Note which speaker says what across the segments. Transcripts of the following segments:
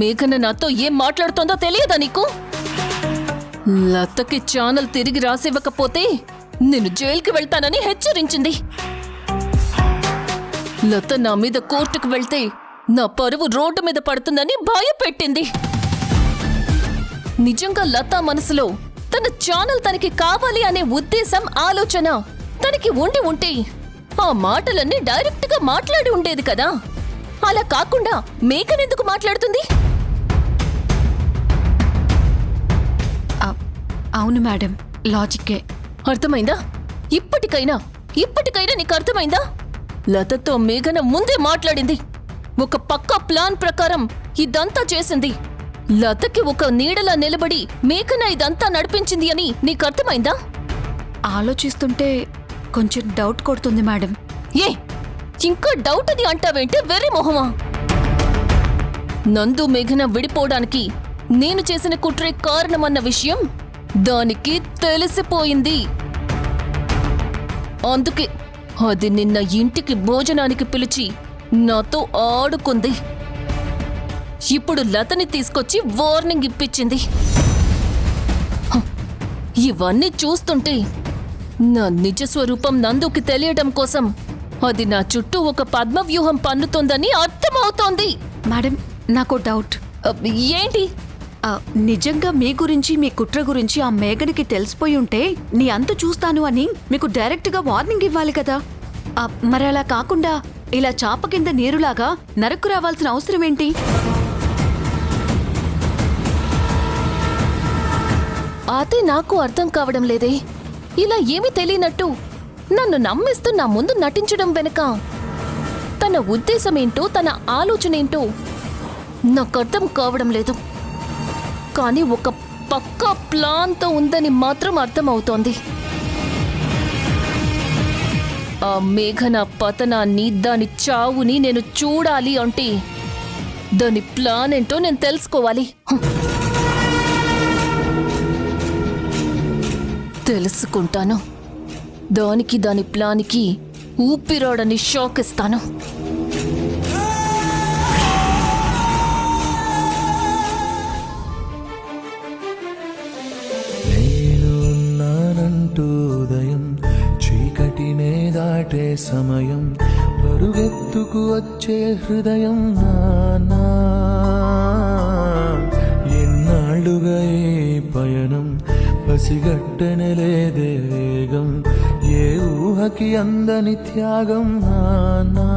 Speaker 1: మేఘన నాతో ఏం మాట్లాడుతోందో తెలియదా నీకు? లతకి ఛానల్ తిరిగి రాసివ్వకపోతే నేను జైలుకి వెళ్తానని హెచ్చరించింది. లత నా మీద కోర్టుకు వెళ్తే నా పరువు రోడ్డు మీద పడుతుందని భయపెట్టింది. నిజంగా లత మనసులో తన ఛానల్ తనకి కావాలి అనే ఉద్దేశం, ఆలోచన తనకి ఉండి ఉంటే ఆ మాటలన్నీ డైరెక్ట్ గా మాట్లాడి ఉండేది కదా. అలా కాకుండా మేఘనెందుకు మాట్లాడుతుంది?
Speaker 2: అవును మేడం, లాజిక్కే.
Speaker 1: అర్థమైందా? ఇప్పటికైనా నీకు అర్థమైందా? లతతో మేఘన ముందే మాట్లాడింది. ఒక పక్కా ప్లాన్ ప్రకారం ఇదంతా చేసింది. లతకి ఒక నీడలా నిలబడి మేఘన ఇదంతా నడిపించింది అని నీకు అర్థమైందా?
Speaker 2: ఆలోచిస్తుంటే కొంచెం డౌట్ కొడుతుంది మేడం.
Speaker 1: ఏ ఇంకా డౌట్ అని అంటావేంటే? వెర్రి మొహమా! నందు మేఘన విడిపోవడానికి నేను చేసిన కుట్రే కారణమన్న విషయం దానికి తెలిసిపోయింది. అందుకే అది నిన్న ఇంటికి భోజనానికి పిలిచి నాతో ఆడుకుంది. ఇప్పుడు లతని తీసుకొచ్చి వార్నింగ్ ఇప్పించింది. ఇవన్నీ చూస్తుంటే నా నిజ స్వరూపం నందుకి తెలియడం కోసం అది నా చుట్టూ ఒక పద్మవ్యూహం పన్నుతోందని అర్థమవుతోంది.
Speaker 2: మేడం, నాకు డౌట్.
Speaker 1: ఏంటి?
Speaker 2: నిజంగా మీ గురించి, మీ కుట్ర గురించి ఆ మేఘనికి తెలిసిపోయి ఉంటే నీ అంతు చూస్తాను అని మీకు డైరెక్ట్ గా వార్నింగ్ ఇవ్వాలి కదా. మరి అలా కాకుండా ఇలా చాప కింద నీరులాగా నరకు రావాల్సిన అవసరం ఏంటి?
Speaker 1: అదే నాకు అర్థం కావడం లేదే. ఇలా ఏమీ తెలియనట్టు నన్ను నమ్మిస్తూ నా ముందు నటించడం వెనుక తన ఉద్దేశమేంటో, తన ఆలోచనేంటో నాకు అర్థం కావడం లేదు. కానీ ఒక పక్కా ప్లాన్తో ఉందని మాత్రం అర్థమవుతోంది. ఆ మేఘన పతనాన్ని, దాని చావుని నేను చూడాలి అంటే దాని ప్లాన్ ఏంటో నేను తెలుసుకోవాలి. తెలుసుకుంటాను. దానికి, దాని ప్లాన్కి ఊపిరాడని షాక్ ఇస్తాను.
Speaker 3: ఉదయం చీకటినే దాటే సమయం, పరుగెత్తుకు వచ్చే హృదయం నానా. ఎన్నాళ్ళుగా ఈ పయనం, పసిగట్టనలేదే వేగం, ఏ ఊహకి అందని త్యాగం నానా.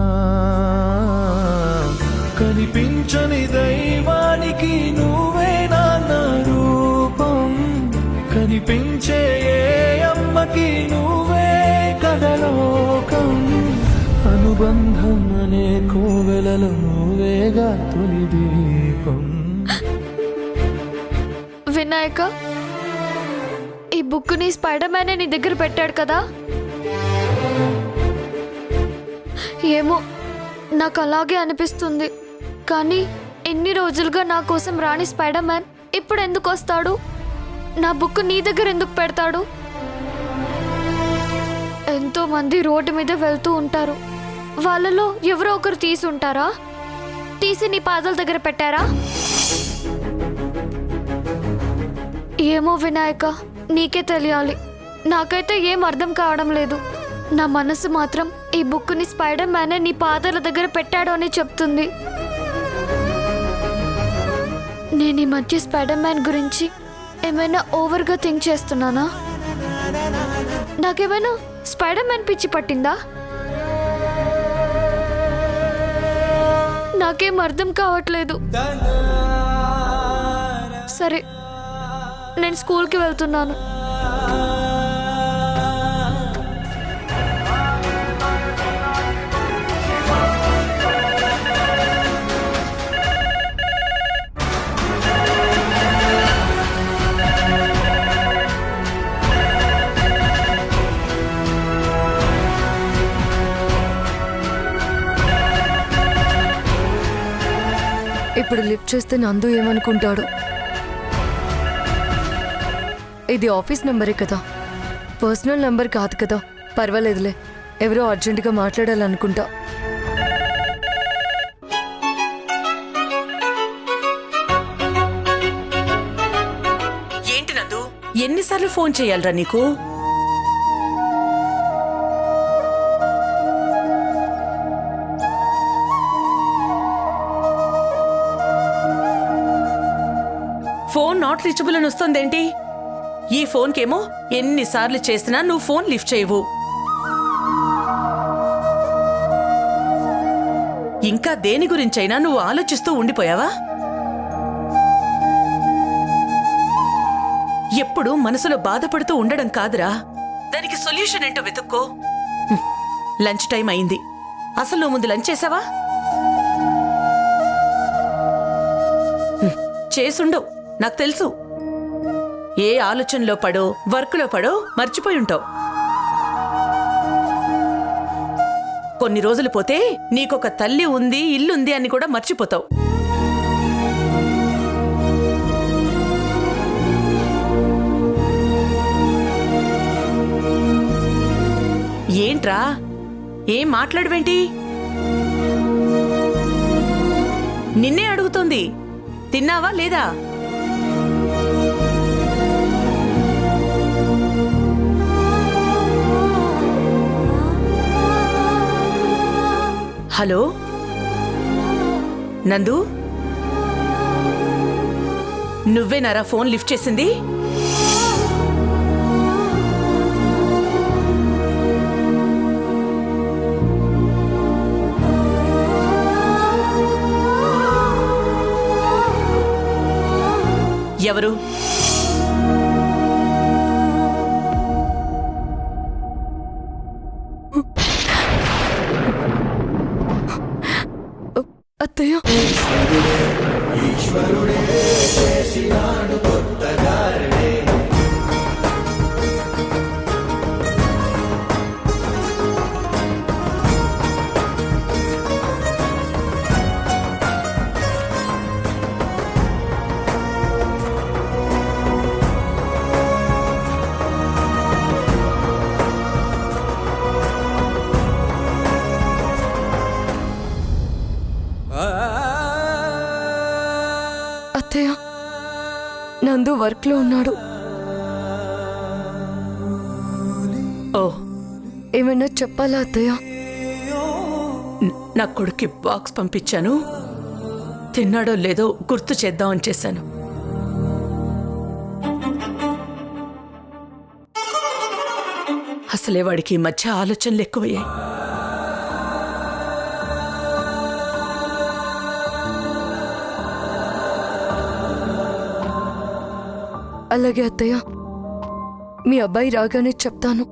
Speaker 3: కనిపించని దైవానికి నువ్వే నాన్న రూపం, కనిపించే ఏ అమ్మకి నువ్వే కథలోకం. అనుబంధం అనే కోవెలలో నువ్వేగా తొలి దీపం.
Speaker 4: వినాయక, ఈ బుక్ని స్పైడర్ మ్యాన్ నీ దగ్గర పెట్టాడు కదా. ఏమో, నాకు అలాగే అనిపిస్తుంది. కానీ ఎన్ని రోజులుగా నా కోసం రాని స్పైడర్ మ్యాన్ ఇప్పుడు ఎందుకు వస్తాడు? నా బుక్ నీ దగ్గర ఎందుకు పెడతాడు? ఎంతో మంది రోడ్డు మీద వెళ్తూ ఉంటారు. వాళ్ళలో ఎవరో ఒకరు తీసి ఉంటారా? తీసి నీ పాదాల దగ్గర పెట్టారా? ఏమో వినాయక, నీకే తెలియాలి. నాకైతే ఏం అర్థం కావడం లేదు. నా మనసు మాత్రం ఈ బుక్ని స్పైడర్ మ్యానే నీ పాదాల దగ్గర పెట్టాడు అని చెప్తుంది. నేను ఈ మధ్య స్పైడర్ మ్యాన్ గురించి ఏమైనా ఓవర్గా థింక్ చేస్తున్నానా? నాకేమైనా స్పైడర్ మ్యాన్ పిచ్చి పట్టిందా? నాకేం అర్థం కావట్లేదు. సరే, నేను స్కూల్కి వెళ్తున్నాను.
Speaker 5: ఇప్పుడు లిఫ్ట్ చేస్తే నందు ఏమనుకుంటాడు? ఇది ఆఫీస్ నంబరే కదా, పర్సనల్ నంబర్ కాదు కదా. పర్వాలేదులే, ఎవరో అర్జెంటుగా మాట్లాడాలనుకుంటా.
Speaker 6: ఎన్నిసార్లు ఫోన్ చేయాలరా నీకు? ఫోన్ నాట్ రీచబుల్ అని వస్తుందేంటి? ఈ ఫోన్కేమో ఎన్నిసార్లు చేసినా నువ్వు ఫోన్ లిఫ్ట్ చేయవు. ఇంకా దేని గురించైనా నువ్వు ఆలోచిస్తూ ఉండిపోయావా? ఎప్పుడు మనసులో బాధపడుతూ ఉండడం కాదురా, దానికి సొల్యూషన్ ఏంటో వెతుక్కో. లంచ్ టైం అయింది, అసలు నువ్వు ముందు లంచ్ చేసావా? చేసుండవు, నాకు తెలుసు. ఏ ఆలోచనలో పడో వర్క్లో పడో మర్చిపోయి ఉంటావు. కొన్ని రోజులు పోతే నీకొక తల్లి ఉంది, ఇల్లుంది అని కూడా మర్చిపోతావు. ఏంట్రా, ఏం మాట్లాడవేంటి? నిన్నే అడుగుతోంది, తిన్నావా లేదా? హలో నందు, నువ్వేనారా ఫోన్ లిఫ్ట్ చేసింది? ఎవరు?
Speaker 5: అత్తయ్య, అత్తయ్య, నందు వర్క్లో ఉన్నాడు.
Speaker 6: ఓ,
Speaker 5: ఏమైనా చెప్పాలా అత్తయ్య?
Speaker 6: నా కొడుక్కి బాక్స్ పంపించాను, తిన్నాడో లేదో గుర్తు చేద్దామని చేశాను. అసలే వాడికి ఈ మధ్య ఆలోచనలు ఎక్కువయ్యాయి.
Speaker 5: అలాగే అత్తయ్య, మీ అబ్బాయి రాగానే చెప్తాను.